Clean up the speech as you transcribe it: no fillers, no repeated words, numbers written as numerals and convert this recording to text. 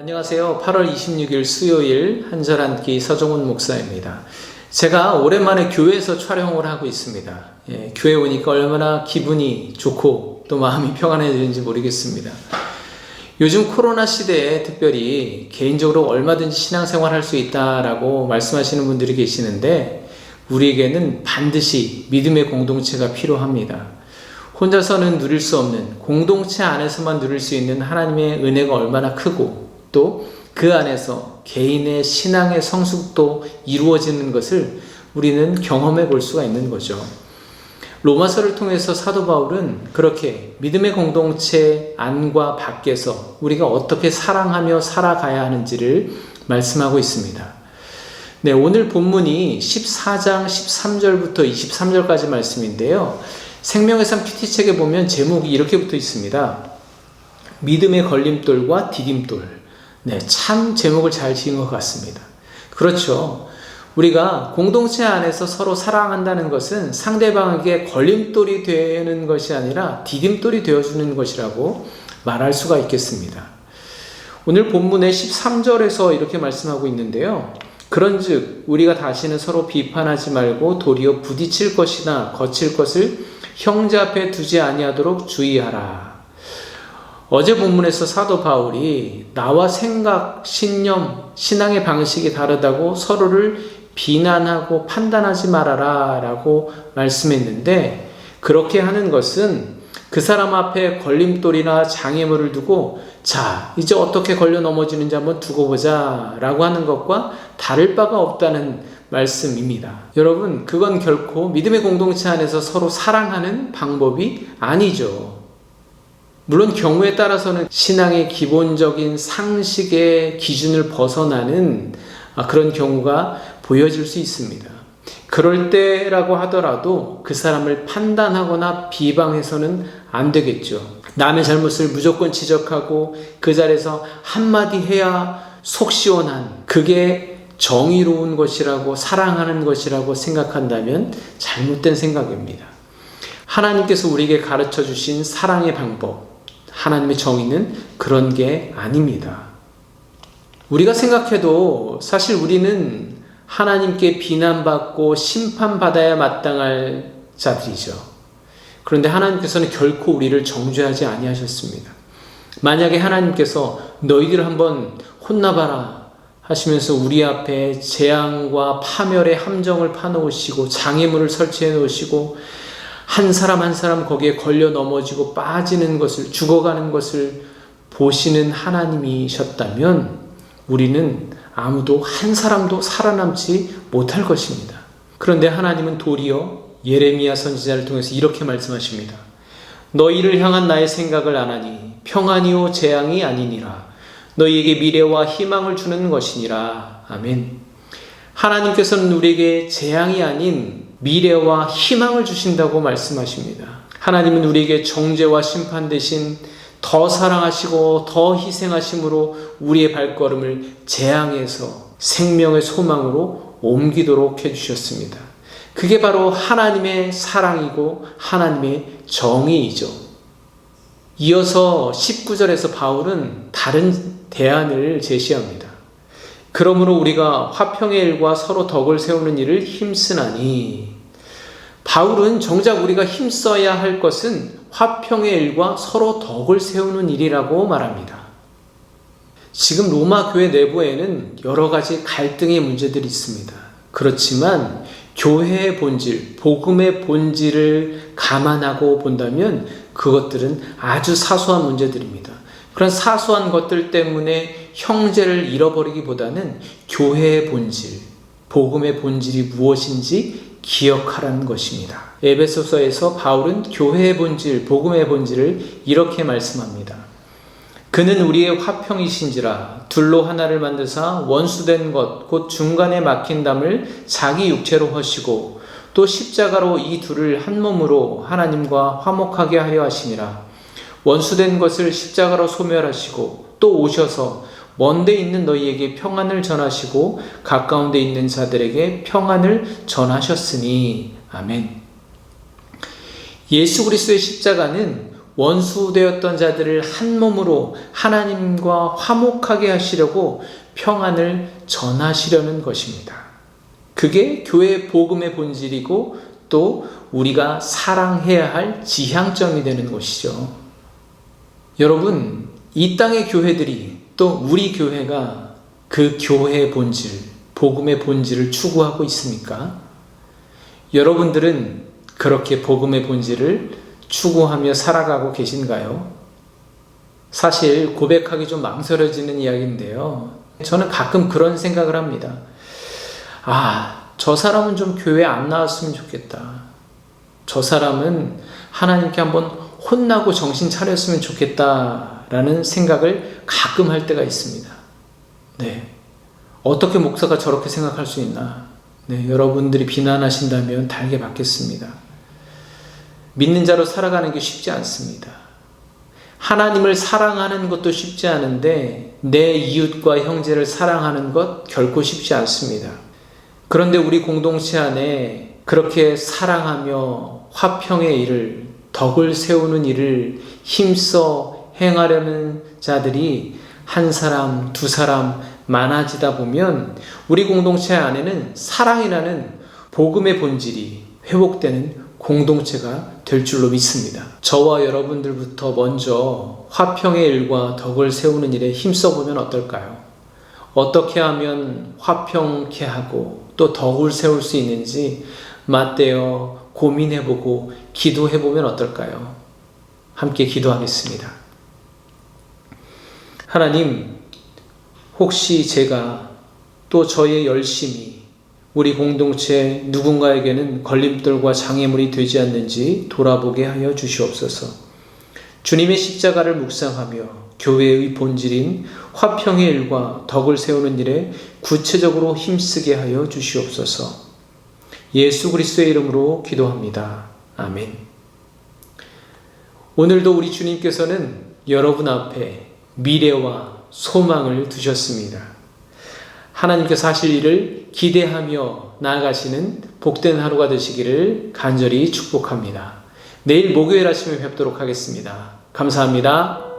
안녕하세요. 8월 26일 수요일 한절한끼 서정훈 목사입니다. 제가 오랜만에 교회에서 촬영을 하고 있습니다. 교회 오니까 얼마나 기분이 좋고 또 마음이 평안해지는지 모르겠습니다. 요즘 코로나 시대에 특별히 개인적으로 얼마든지 신앙생활 할 수 있다라고 말씀하시는 분들이 계시는데 우리에게는 반드시 믿음의 공동체가 필요합니다. 혼자서는 누릴 수 없는 공동체 안에서만 누릴 수 있는 하나님의 은혜가 얼마나 크고 또 그 안에서 개인의 신앙의 성숙도 이루어지는 것을 우리는 경험해 볼 수가 있는 거죠. 로마서를 통해서 사도 바울은 그렇게 믿음의 공동체 안과 밖에서 우리가 어떻게 사랑하며 살아가야 하는지를 말씀하고 있습니다. 네, 오늘 본문이 14장 13절부터 23절까지 말씀인데요. 생명의 삶 PT책에 보면 제목이 이렇게 붙어 있습니다. 믿음의 걸림돌과 디딤돌. 네, 참 제목을 잘 지은 것 같습니다. 그렇죠. 우리가 공동체 안에서 서로 사랑한다는 것은 상대방에게 걸림돌이 되는 것이 아니라 디딤돌이 되어주는 것이라고 말할 수가 있겠습니다. 오늘 본문의 13절에서 이렇게 말씀하고 있는데요. 그런즉 우리가 다시는 서로 비판하지 말고 도리어 부딪힐 것이나 거칠 것을 형제 앞에 두지 아니하도록 주의하라. 어제 본문에서 사도 바울이 나와 생각, 신념, 신앙의 방식이 다르다고 서로를 비난하고 판단하지 말아라 라고 말씀했는데 그렇게 하는 것은 그 사람 앞에 걸림돌이나 장애물을 두고 자, 이제 어떻게 걸려 넘어지는지 한번 두고 보자 라고 하는 것과 다를 바가 없다는 말씀입니다. 여러분, 그건 결코 믿음의 공동체 안에서 서로 사랑하는 방법이 아니죠. 물론 경우에 따라서는 신앙의 기본적인 상식의 기준을 벗어나는 그런 경우가 보여질 수 있습니다. 그럴 때라고 하더라도 그 사람을 판단하거나 비방해서는 안 되겠죠. 남의 잘못을 무조건 지적하고 그 자리에서 한마디 해야 속 시원한 그게 정의로운 것이라고 사랑하는 것이라고 생각한다면 잘못된 생각입니다. 하나님께서 우리에게 가르쳐 주신 사랑의 방법, 하나님의 정의는 그런 게 아닙니다. 우리가 생각해도 사실 우리는 하나님께 비난받고 심판받아야 마땅할 자들이죠. 그런데 하나님께서는 결코 우리를 정죄하지 아니하셨습니다. 만약에 하나님께서 너희들 한번 혼나봐라 하시면서 우리 앞에 재앙과 파멸의 함정을 파놓으시고 장애물을 설치해 놓으시고 한 사람 한 사람 거기에 걸려 넘어지고 빠지는 것을, 죽어가는 것을 보시는 하나님이셨다면 우리는 아무도 한 사람도 살아남지 못할 것입니다. 그런데 하나님은 도리어 예레미야 선지자를 통해서 이렇게 말씀하십니다. 너희를 향한 나의 생각을 아나니 평안이요 재앙이 아니니라. 너희에게 미래와 희망을 주는 것이니라. 아멘. 하나님께서는 우리에게 재앙이 아닌 미래와 희망을 주신다고 말씀하십니다. 하나님은 우리에게 정죄와 심판 대신 더 사랑하시고 더 희생하심으로 우리의 발걸음을 재앙에서 생명의 소망으로 옮기도록 해주셨습니다. 그게 바로 하나님의 사랑이고 하나님의 정의이죠. 이어서 19절에서 바울은 다른 대안을 제시합니다. 그러므로 우리가 화평의 일과 서로 덕을 세우는 일을 힘쓰나니 바울은 정작 우리가 힘써야 할 것은 화평의 일과 서로 덕을 세우는 일이라고 말합니다. 지금 로마 교회 내부에는 여러 가지 갈등의 문제들이 있습니다. 그렇지만 교회의 본질, 복음의 본질을 감안하고 본다면 그것들은 아주 사소한 문제들입니다. 그런 사소한 것들 때문에 형제를 잃어버리기보다는 교회의 본질, 복음의 본질이 무엇인지 기억하라는 것입니다. 에베소서에서 바울은 교회의 본질, 복음의 본질을 이렇게 말씀합니다. 그는 우리의 화평이신지라 둘로 하나를 만드사 원수된 것 곧 중간에 막힌 담을 자기 육체로 허시고 또 십자가로 이 둘을 한 몸으로 하나님과 화목하게 하려 하시니라. 원수된 것을 십자가로 소멸하시고 또 오셔서 먼데 있는 너희에게 평안을 전하시고 가까운 데 있는 자들에게 평안을 전하셨으니. 아멘. 예수 그리스도의 십자가는 원수되었던 자들을 한 몸으로 하나님과 화목하게 하시려고 평안을 전하시려는 것입니다. 그게 교회 복음의 본질이고 또 우리가 사랑해야 할 지향점이 되는 것이죠. 여러분, 이 땅의 교회들이 또 우리 교회가 그 교회의 본질, 복음의 본질을 추구하고 있습니까? 여러분들은 그렇게 복음의 본질을 추구하며 살아가고 계신가요? 사실 고백하기 좀 망설여지는 이야기인데요. 저는 가끔 그런 생각을 합니다. 저 사람은 좀 교회 안 나왔으면 좋겠다. 저 사람은 하나님께 한번 혼나고 정신 차렸으면 좋겠다라는 생각을 가끔 할 때가 있습니다. 네. 어떻게 목사가 저렇게 생각할 수 있나? 네, 여러분들이 비난하신다면 달게 받겠습니다. 믿는 자로 살아가는 게 쉽지 않습니다. 하나님을 사랑하는 것도 쉽지 않은데 내 이웃과 형제를 사랑하는 것 결코 쉽지 않습니다. 그런데 우리 공동체 안에 그렇게 사랑하며 화평의 일을, 덕을 세우는 일을 힘써 행하려는 자들이 한 사람, 두 사람 많아지다 보면 우리 공동체 안에는 사랑이라는 복음의 본질이 회복되는 공동체가 될 줄로 믿습니다. 저와 여러분들부터 먼저 화평의 일과 덕을 세우는 일에 힘써보면 어떨까요? 어떻게 하면 화평케 하고 또 덕을 세울 수 있는지 맞대어 고민해보고 기도해보면 어떨까요? 함께 기도하겠습니다. 하나님, 혹시 제가 또 저의 열심이 우리 공동체 누군가에게는 걸림돌과 장애물이 되지 않는지 돌아보게 하여 주시옵소서. 주님의 십자가를 묵상하며 교회의 본질인 화평의 일과 덕을 세우는 일에 구체적으로 힘쓰게 하여 주시옵소서. 예수 그리스도의 이름으로 기도합니다. 아멘. 오늘도 우리 주님께서는 여러분 앞에 미래와 소망을 두셨습니다. 하나님께서 하실 일을 기대하며 나아가시는 복된 하루가 되시기를 간절히 축복합니다. 내일 목요일 아침에 뵙도록 하겠습니다. 감사합니다.